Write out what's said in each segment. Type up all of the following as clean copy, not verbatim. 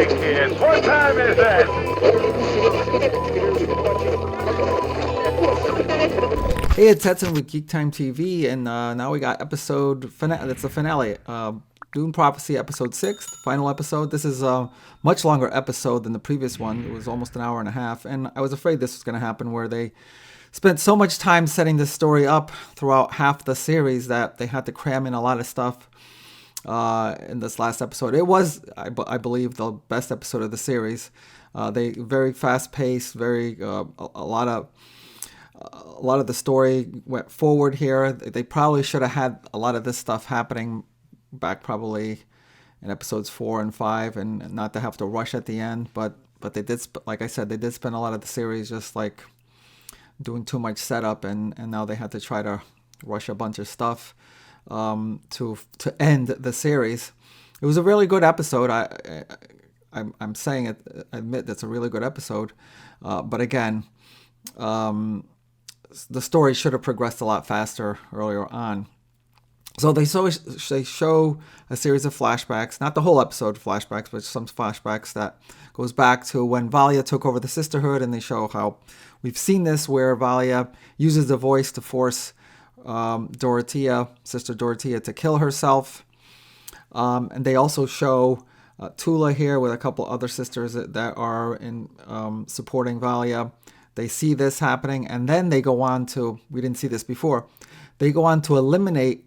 morning, kids. What time is it? Hey, it's Edson with GeekTime TV, and now we got episode finale. That's the finale. Dune Prophecy, episode 6, the final episode. This is a much longer episode than the previous one. It was almost an hour and a half, and I was afraid this was going to happen, where they spent so much time setting this story up throughout half the series that they had to cram in a lot of stuff in this last episode. It was, I believe, the best episode of the series. They very fast paced, very a lot of the story went forward here. They probably should have had a lot of this stuff happening back probably in episodes 4 and 5, and not to have to rush at the end. But they did, like I said, they did spend a lot of the series just like doing too much setup, and now they had to try to rush a bunch of stuff to end the series. It was a really good episode. I'm saying it. I admit that's a really good episode. But again, the story should have progressed a lot faster earlier on. So they show a series of flashbacks, not the whole episode flashbacks, but some flashbacks that goes back to when Valia took over the Sisterhood, and they show how we've seen this where Valia uses the voice to force Sister Dorothea, to kill herself. And they also show Tula here with a couple other sisters that are in supporting Valia. They see this happening, and then they go on to, we didn't see this before, they go on to eliminate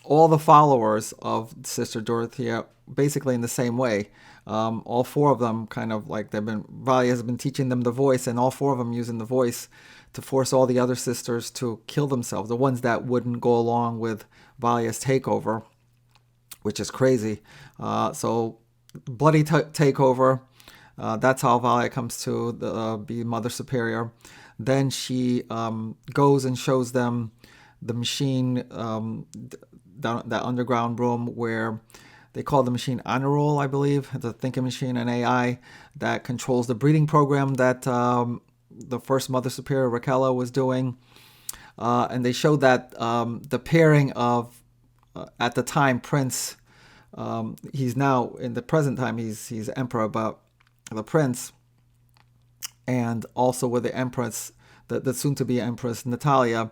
all the followers of Sister Dorothea basically in the same way. All four of them kind of like Valia has been teaching them the voice, and all four of them using the voice to force all the other sisters to kill themselves, the ones that wouldn't go along with Valia's takeover, which is crazy. So bloody takeover. That's how Valia comes to be Mother Superior. Then she goes and shows them the machine, down that underground room where they call the machine Honor Roll, I believe. It's a thinking machine, an AI that controls the breeding program that the first Mother Superior, Raquella, was doing. And they showed that the pairing of, at the time, Prince, he's now, in the present time, he's Emperor, but the Prince, and also with the Empress, the soon-to-be Empress Natalia,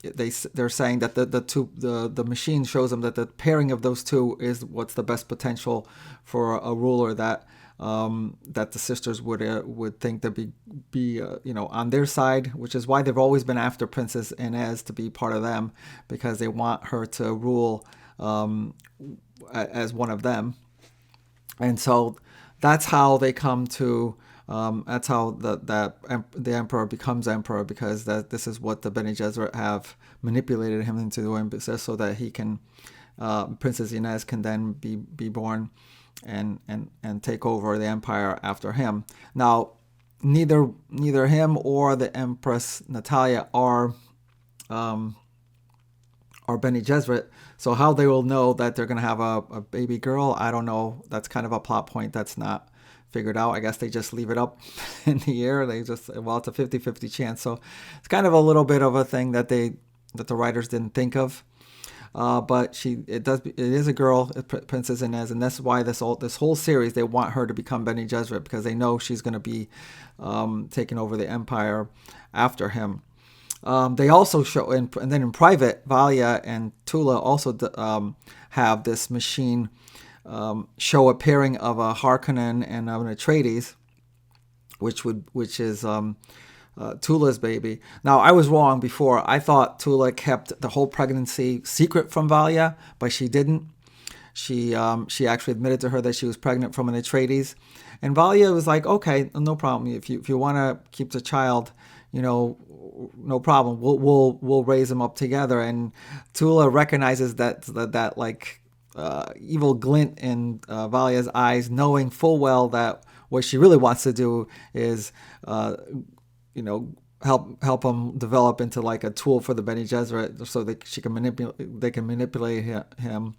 they're saying that the machine shows them that the pairing of those two is what's the best potential for a ruler that the sisters would think to be on their side, which is why they've always been after Princess Inez to be part of them, because they want her to rule as one of them. And so that's how they come to. That's how the emperor becomes emperor, because this is what the Bene Gesserit have manipulated him into doing, so that he can, Princess Inez can then be born and take over the empire after him. Now, neither him or the Empress Natalia are Bene Gesserit. So how they will know that they're going to have a baby girl, I don't know. That's kind of a plot point that's not figured out. I guess they just leave it up in the air. It's a 50-50 chance. So it's kind of a little bit of a thing that the writers didn't think of. But it is a girl, Princess Inez, and that's why this whole series, they want her to become Bene Gesserit, because they know she's going to be taking over the empire after him. They also show, and then in private, Valia and Tula also have this machine show a pairing of a Harkonnen and an Atreides, which is Tula's baby. Now, I was wrong before. I thought Tula kept the whole pregnancy secret from Valia, but she didn't. She actually admitted to her that she was pregnant from an Atreides, and Valia was like, "Okay, no problem. If you want to keep the child, no problem. We'll raise him up together." And Tula recognizes that like evil glint in Valia's eyes, knowing full well that what she really wants to do is help him develop into like a tool for the Bene Gesserit, so that they can manipulate him.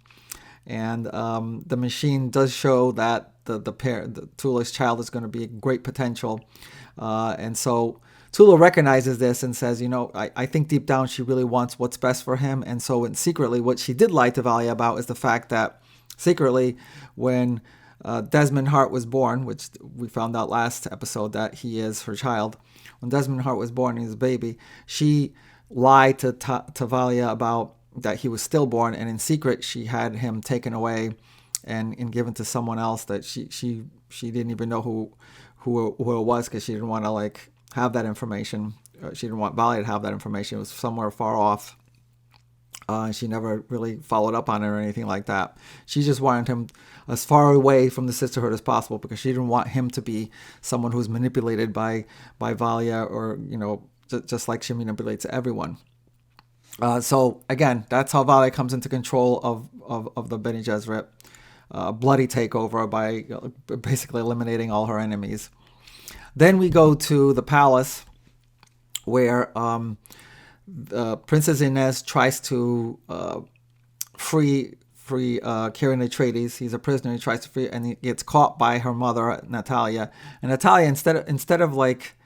And the machine does show that the Tula's child is going to be great potential, and so Tula recognizes this and says, I think deep down she really wants what's best for him. And so secretly, what she did lie to Valia about is the fact that secretly, when Desmond Hart was born, which we found out last episode that he is her child. When Desmond Hart was born, he was a baby, she lied to Valia about that he was stillborn, and in secret she had him taken away and given to someone else that she didn't even know who it was, because she didn't want to like have that information. She didn't want Valia to have that information. It was somewhere far off. She never really followed up on it or anything like that. She just wanted him as far away from the Sisterhood as possible, because she didn't want him to be someone who's manipulated by Valia, or just like she manipulates everyone. So again, that's how Valia comes into control of the Bene Gesserit. Bloody takeover by basically eliminating all her enemies. Then we go to the palace, where Princess Inez tries to free Kieran Atreides. He's a prisoner. He tries to free, and he gets caught by her mother, Natalia. And Natalia, instead of like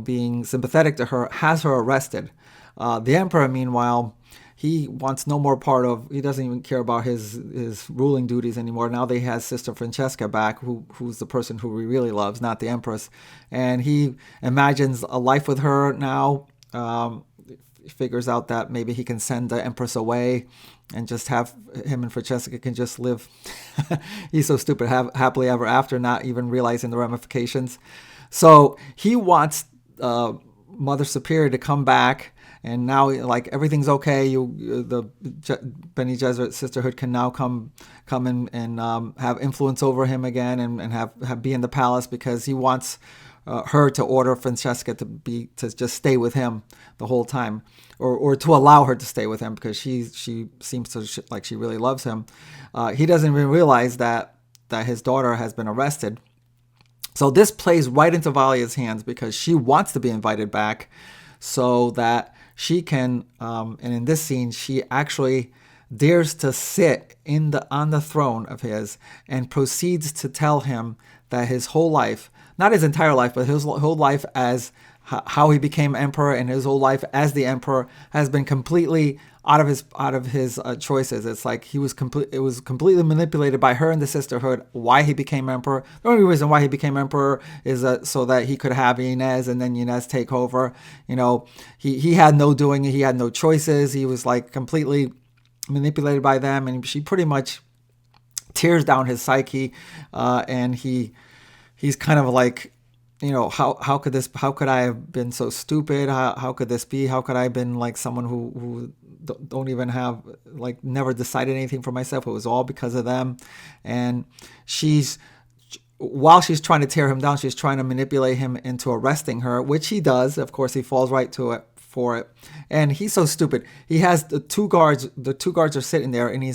being sympathetic to her, has her arrested. The Emperor, meanwhile, he wants no more part of. He doesn't even care about his ruling duties anymore. Now that he has Sister Francesca back, who's the person who he really loves, not the Empress, and he imagines a life with her now. Figures out that maybe he can send the Empress away and just have him and Francesca can just live. He's so stupid, happily ever after, not even realizing the ramifications. So he wants Mother Superior to come back, and now like everything's okay. The Bene Gesserit Sisterhood can now come in and have influence over him again, and have be in the palace, because he wants her to order Francesca to just stay with him the whole time, or to allow her to stay with him, because she seems to like she really loves him. He doesn't even realize that his daughter has been arrested. So this plays right into Valia's hands, because she wants to be invited back so that she can, and in this scene, she actually dares to sit on the throne of his, and proceeds to tell him that his whole life, not his entire life, but his whole life as how he became emperor, and his whole life as the emperor, has been completely out of his choices. It's like it was completely manipulated by her and the Sisterhood why he became emperor. The only reason why he became emperor is so that he could have Inez, and then Inez take over. He had no doing, he had no choices. He was like completely manipulated by them, and she pretty much tears down his psyche, and he's kind of like, how could I have been so stupid? How could this be? How could I have been like someone who don't even have, like, never decided anything for myself? It was all because of them. And while she's trying to tear him down, she's trying to manipulate him into arresting her, which he does. Of course, he falls right to it for it. And he's so stupid. He has the two guards are sitting there, and he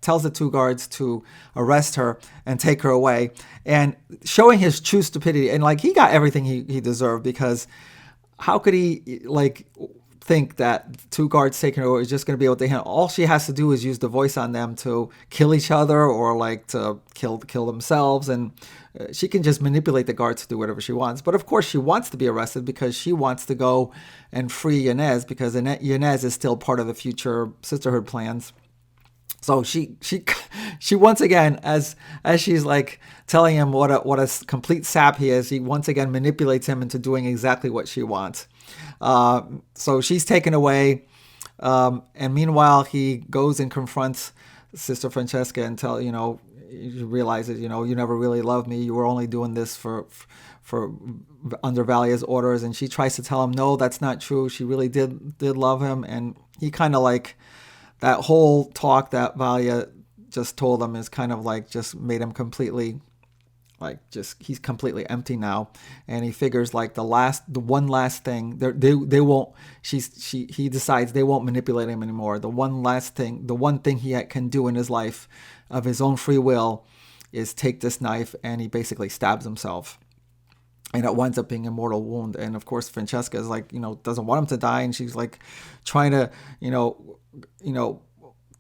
tells the two guards to arrest her and take her away, and showing his true stupidity. And like, he got everything he deserved, because how could he like think that two guards taking her over is just going to be able to handle? All she has to do is use the voice on them to kill each other, or like to kill themselves, and she can just manipulate the guards to do whatever she wants. But of course, she wants to be arrested because she wants to go and free Inez, because Inez is still part of the future Sisterhood plans. So she once again, as she's like telling him what a complete sap he is, he once again manipulates him into doing exactly what she wants. So she's taken away, and meanwhile he goes and confronts Sister Francesca and he realizes, you never really loved me. You were only doing this for under Valia's orders. And she tries to tell him, no, that's not true. She really did love him. And he kind of like, that whole talk that Valia just told him is kind of like just made him completely, like, just, he's completely empty now. And he figures like the one last thing, they won't, he decides they won't manipulate him anymore. The one thing he can do in his life of his own free will is take this knife, and he basically stabs himself. And it winds up being a mortal wound. And of course, Francesca is like, doesn't want him to die. And she's like trying to,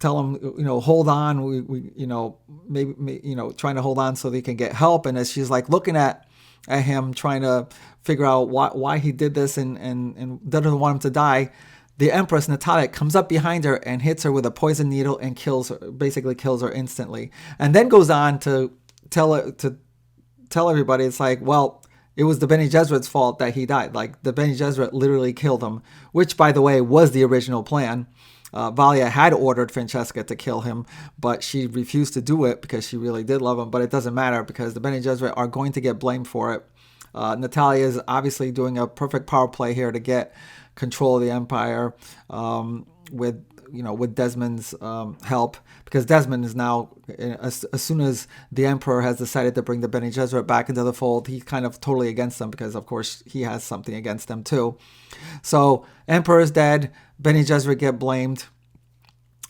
tell him, hold on. We maybe, trying to hold on so they can get help. And as she's like looking at him, trying to figure out why he did this and doesn't want him to die, the Empress Natalia comes up behind her and hits her with a poison needle and basically kills her instantly. And then goes on to tell everybody, it's like, well, it was the Bene Gesserit's fault that he died. Like, the Bene Gesserit literally killed him, which, by the way, was the original plan. Valia had ordered Francesca to kill him, but she refused to do it because she really did love him. But it doesn't matter because the Bene Gesserit are going to get blamed for it. Natalia is obviously doing a perfect power play here to get control of the Empire with Desmond's help, because Desmond is now, as soon as the Emperor has decided to bring the Bene Gesserit back into the fold, he's kind of totally against them because, of course, he has something against them too. So Emperor is dead, Bene Gesserit get blamed.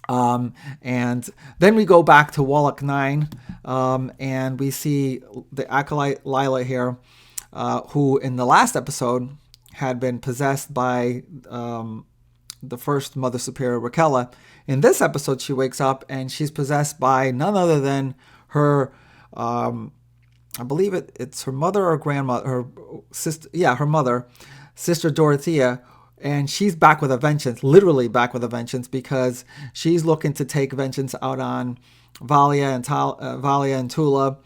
And then we go back to Wallach 9, and we see the acolyte Lila here, who in the last episode had been possessed by the first Mother Superior, Raquella. In this episode, she wakes up and she's possessed by none other than her, I believe it's her mother or grandmother, her sister, her mother, Sister Dorothea, and she's back with a vengeance, literally back with a vengeance, because she's looking to take vengeance out on Valia and Tula,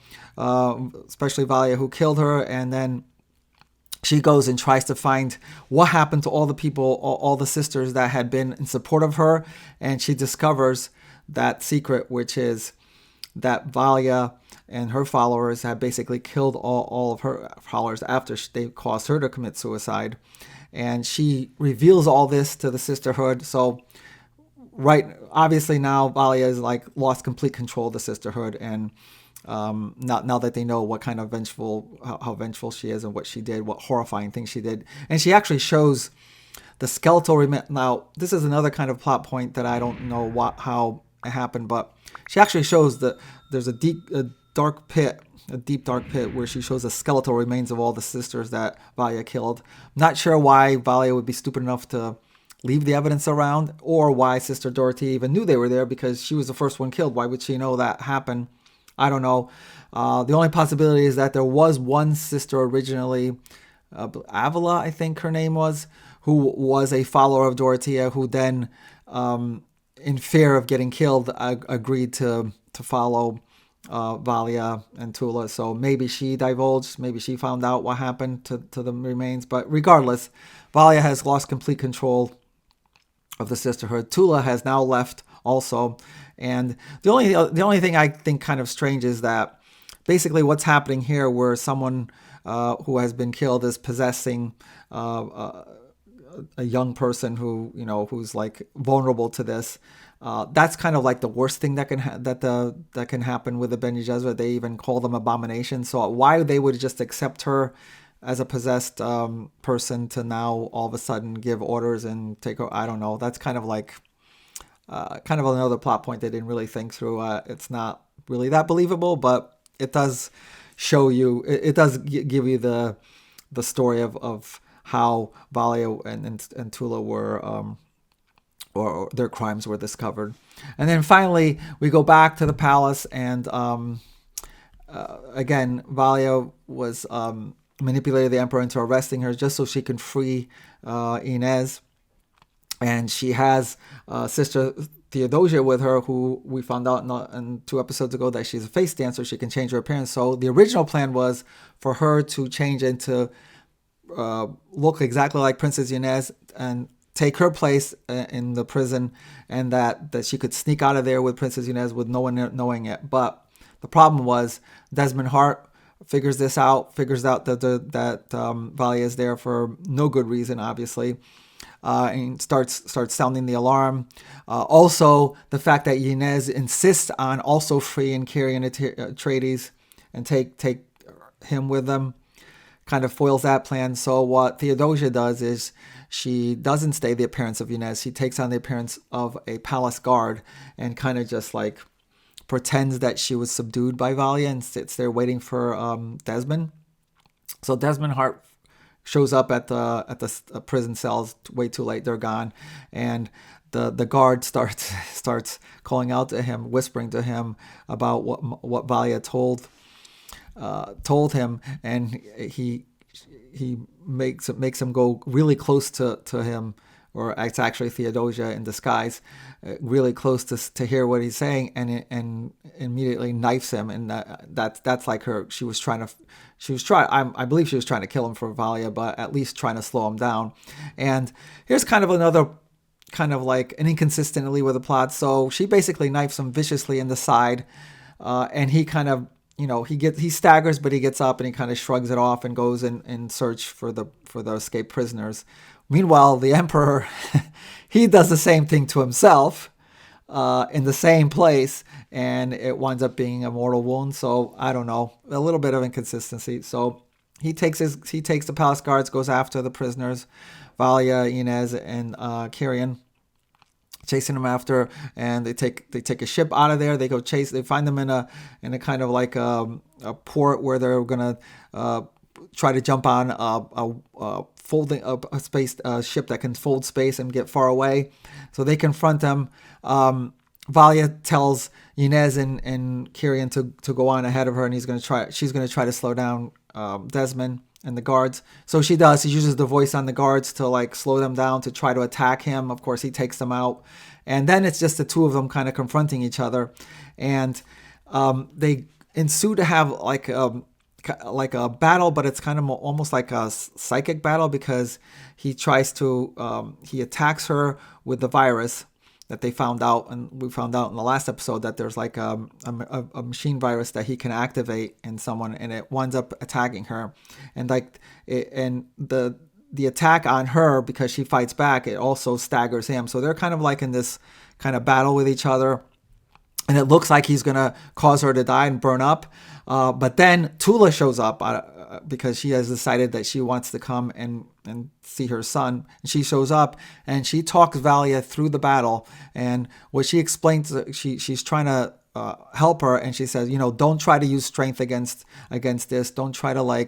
especially Valia, who killed her, and then she goes and tries to find what happened to all the people, all the sisters that had been in support of her, and she discovers that secret, which is that Valia and her followers had basically killed all of her followers after they caused her to commit suicide. And she reveals all this to the Sisterhood. So, obviously now Valia is like lost complete control of the Sisterhood, and now that they know what kind of how vengeful she is and what she did, what horrifying things she did. And she actually shows the skeletal remains. Now, this is another kind of plot point that I don't know how it happened, but she actually shows that there's a deep dark pit where she shows the skeletal remains of all the sisters that Valia killed. I'm not sure why Valia would be stupid enough to leave the evidence around, or why Sister Dorothy even knew they were there, because she was the first one killed. Why would she know that happened? I don't know. The only possibility is that there was one sister originally, Avila, I think her name was, who was a follower of Dorothea, who then, in fear of getting killed, agreed to follow Valia and Tula. So maybe she divulged, maybe she found out what happened to the remains. But regardless, Valia has lost complete control of the Sisterhood. Tula has now left also. And the only thing I think kind of strange is that basically what's happening here, where someone who has been killed is possessing a young person who's like vulnerable to this. That's kind of like the worst thing that can happen with the Bene Gesserit. They even call them abominations. So why they would just accept her as a possessed person to now all of a sudden give orders and take her, I don't know. That's kind of like kind of another plot point they didn't really think through. It's not really that believable, but it does show you, it does give you the story of how Valia and Tula were, or their crimes were discovered. And then finally, we go back to the palace, and again, Valia was manipulated the Emperor into arresting her just so she can free Inez. And she has Sister Theodosia with her, who we found out in 2 episodes ago that she's a face dancer. She can change her appearance. So the original plan was for her to change into look exactly like Princess Inez and take her place in the prison, and that she could sneak out of there with Princess Inez with no one knowing it. But the problem was Desmond Hart figures out that Valia is there for no good reason, obviously. And starts sounding the alarm. Also, the fact that Inez insists on also freeing Kyrian Atreides and take him with them kind of foils that plan. So what Theodosia does is she doesn't stay the appearance of Inez. She takes on the appearance of a palace guard and kind of just like pretends that she was subdued by Valia and sits there waiting for Desmond. So Desmond Hart shows up at the prison cells way too late. They're gone, and the guard starts calling out to him, whispering to him about what Valia told him, and he makes him go really close to him, or it's actually Theodosia in disguise, really close to hear what he's saying, and immediately knifes him. And that's like her. I believe she was trying to kill him for Valia, but at least trying to slow him down. And here's kind of another kind of like an inconsistency with the plot. So she basically knifes him viciously in the side, and he kind of, he staggers, but he gets up and he kind of shrugs it off and goes in search for the escaped prisoners. Meanwhile, the Emperor, he does the same thing to himself in the same place, and it winds up being a mortal wound. So I don't know, a little bit of inconsistency. So he takes the palace guards, goes after the prisoners, Valia, Inez, and Kyrian, chasing them after, and they take a ship out of there. They go chase. They find them in a kind of like a port where they're gonna try to jump on a ship that can fold space and get far away. So they confront them. Valia tells Inez and Kyrian to go on ahead of her, and she's gonna try to slow down Desmond and the guards. So she does. She uses the voice on the guards to like slow them down to try to attack him. Of course, he takes them out, and then it's just the two of them kind of confronting each other, and they ensue to have like a battle, but it's kind of almost like a psychic battle, because he attacks her with the virus that they found out, and we found out in the last episode that there's like a machine virus that he can activate in someone, and it winds up attacking her, and the attack on her, because she fights back, it also staggers him. So they're kind of like in this kind of battle with each other, and it looks like he's gonna cause her to die and burn up. But then Tula shows up because she has decided that she wants to come and see her son. And she shows up and she talks Valia through the battle. And what she explains, she's trying to help her, and she says, don't try to use strength against this. Don't try to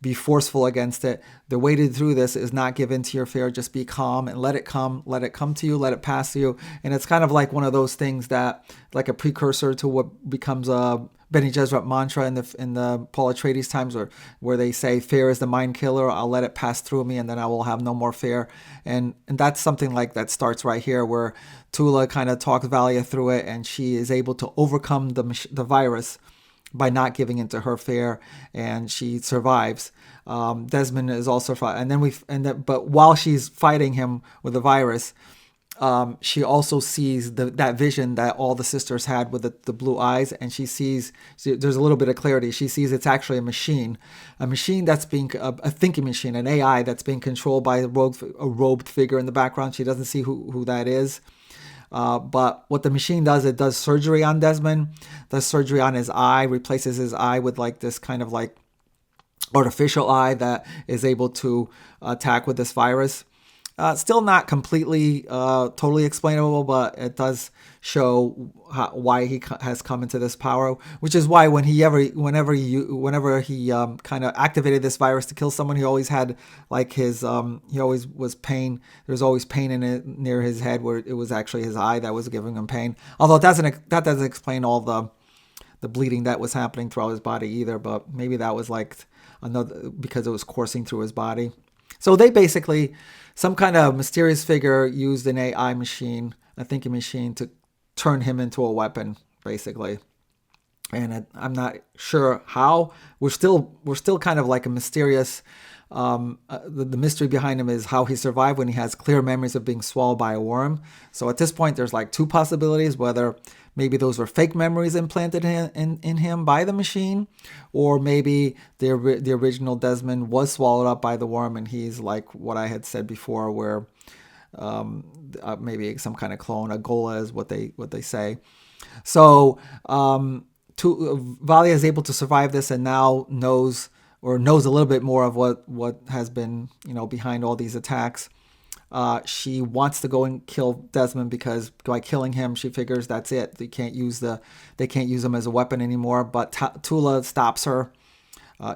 be forceful against it. The way to do this is not give in to your fear. Just be calm and let it come to you, let it pass to you. And it's kind of like one of those things that, like a precursor to what becomes a Bene Gesserit mantra in the Paul Atreides times, where they say, fear is the mind killer. I'll let it pass through me, and then I will have no more fear. And that's something like that starts right here, where Tula kind of talks Valia through it, and she is able to overcome the virus by not giving into her fear, and she survives. Desmond is also but while she's fighting him with the virus, she also sees that vision that all the sisters had with the blue eyes, and there's a little bit of clarity. She sees it's actually a machine that's being a thinking machine, an AI that's being controlled by a robed figure in the background. She doesn't see who that is. But what the machine does, it does surgery on Desmond, does surgery on his eye, replaces his eye with like this kind of like artificial eye that is able to attack with this virus. Still not completely totally explainable, but it does show why he has come into this power, which is why whenever he kind of activated this virus to kill someone, he always had like he always was pain. There's always pain in it near his head, where it was actually his eye that was giving him pain. Although that doesn't explain all the bleeding that was happening throughout his body either. But maybe that was like another, because it was coursing through his body. So they basically, some kind of mysterious figure used an AI machine, a thinking machine, to turn him into a weapon, basically. And I'm not sure how. We're still kind of like a mysterious. The mystery behind him is how he survived when he has clear memories of being swallowed by a worm. So at this point, there's like two possibilities: whether maybe those were fake memories implanted in him by the machine, or maybe the original Desmond was swallowed up by the worm, and he's like what I had said before, where maybe some kind of clone, a Gola is what they say. So Valia is able to survive this, and now knows a little bit more of what has been behind all these attacks. She wants to go and kill Desmond, because by killing him, she figures that's it. They can't use him as a weapon anymore. But Tula stops her.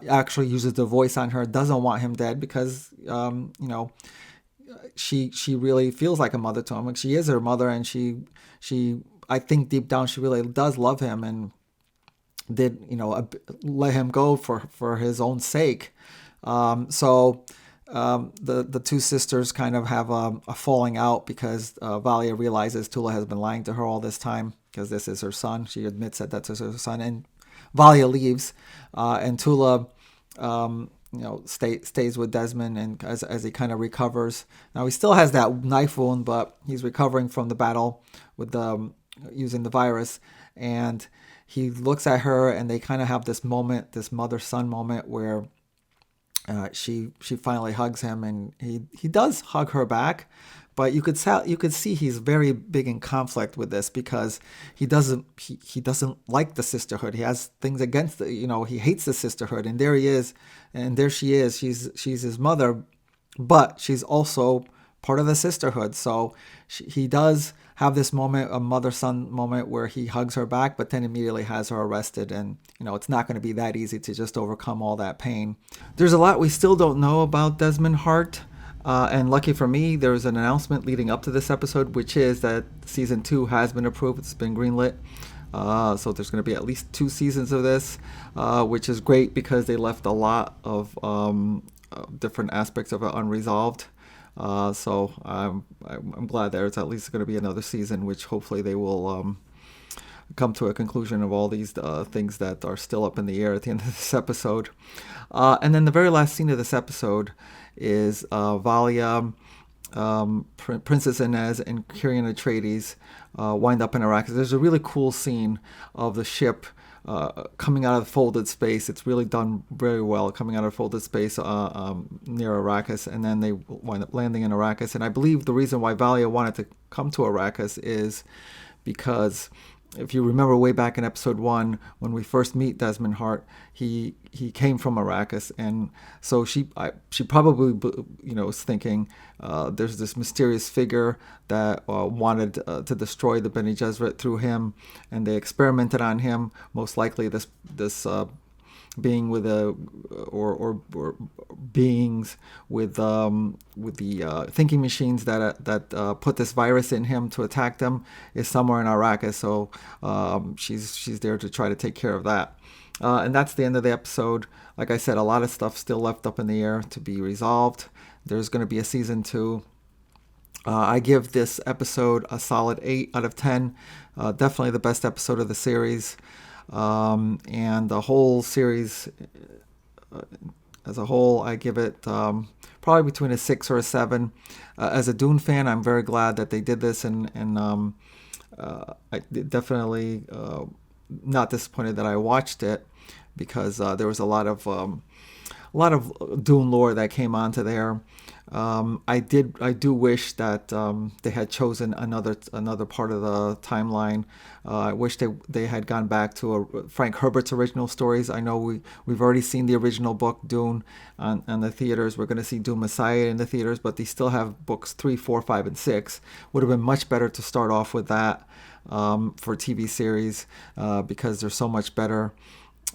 Actually uses the voice on her. Doesn't want him dead, because she really feels like a mother to him. Like, she is her mother, and she I think deep down she really does love him, and did let him go for his own sake. So the two sisters kind of have a falling out because Valia realizes Tula has been lying to her all this time because this is her son. She admits that that's her son, and Valia leaves, and Tula, stays with Desmond, and as he kind of recovers. Now he still has that knife wound, but he's recovering from the battle with using the virus, and he looks at her, and they kind of have this moment, this mother-son moment, where she finally hugs him, and he does hug her back, but you could see he's very big in conflict with this because he doesn't like the sisterhood. He has things against he hates the sisterhood, and there he is, and there she is. She's his mother, but she's also part of the sisterhood. So he does have this moment, a mother-son moment, where he hugs her back, but then immediately has her arrested. And, it's not going to be that easy to just overcome all that pain. There's a lot we still don't know about Desmond Hart. And lucky for me, there was an announcement leading up to this episode, which is that season 2 has been approved. It's been greenlit. So there's going to be at least 2 seasons of this, which is great because they left a lot of different aspects of it unresolved. So I'm glad there's at least going to be another season, which hopefully they will come to a conclusion of all these things that are still up in the air at the end of this episode. And then the very last scene of this episode is Valia, Princess Inez, and Kyrian Atreides wind up in Arrakis. There's a really cool scene of the ship coming out of folded space. It's really done very well, coming out of folded space near Arrakis, and then they wind up landing in Arrakis. And I believe the reason why Valia wanted to come to Arrakis is because, if you remember way back in episode 1, when we first meet Desmond Hart, he came from Arrakis, and so she probably was thinking there's this mysterious figure that wanted to destroy the Bene Gesserit through him, and they experimented on him. Most likely this being with or beings with the thinking machines that put this virus in him to attack them is somewhere in Arrakis. So she's there to try to take care of that. And that's the end of the episode. Like I said, a lot of stuff still left up in the air to be resolved. There's going to be a season 2. I give this episode a solid 8 out of 10. Definitely the best episode of the series. And the whole series as a whole, I give it probably between a 6 or a 7. As a Dune fan, I'm very glad that they did this, and I definitely not disappointed that I watched it, because there was a lot of Dune lore that came onto there. I do wish that they had chosen another part of the timeline. I wish they had gone back to Frank Herbert's original stories. I know we've already seen the original book Dune on the theaters. We're going to see Dune Messiah in the theaters, but they still have books 3, 4, 5, and 6. Would have been much better to start off with that for TV series, because they're so much better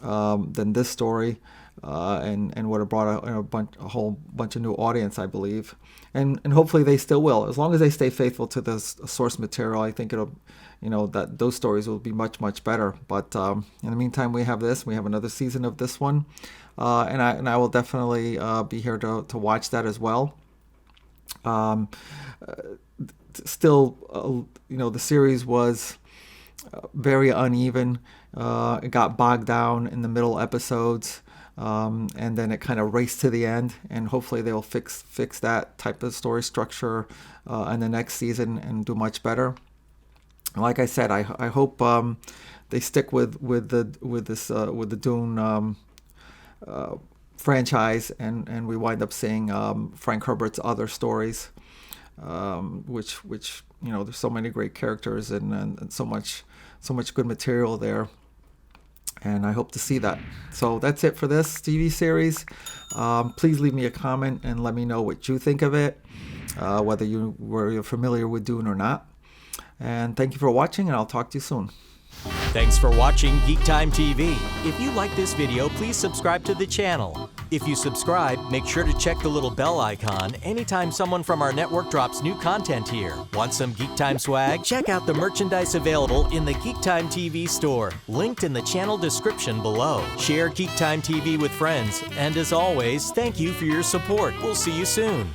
than this story. And would have brought a whole bunch of new audience, I believe, and hopefully they still will, as long as they stay faithful to the source material. I think it'll, that those stories will be much, much better. But in the meantime, we have this. We have another season of this one, and I will definitely be here to watch that as well. Still, the series was very uneven. It got bogged down in the middle episodes. And then it kind of raced to the end, and hopefully they'll fix that type of story structure in the next season and do much better. Like I said, I hope they stick with the Dune franchise, and we wind up seeing Frank Herbert's other stories, which there's so many great characters and so much good material there. And I hope to see that. So that's it for this TV series. Please leave me a comment and let me know what you think of it, whether you're familiar with Dune or not. And thank you for watching, and I'll talk to you soon. Thanks for watching GeekTime TV. If you like this video, please subscribe to the channel. If you subscribe, make sure to check the little bell icon anytime someone from our network drops new content here. Want some Geek Time swag? Check out the merchandise available in the Geek Time TV store, linked in the channel description below. Share Geek Time TV with friends, and as always, thank you for your support. We'll see you soon.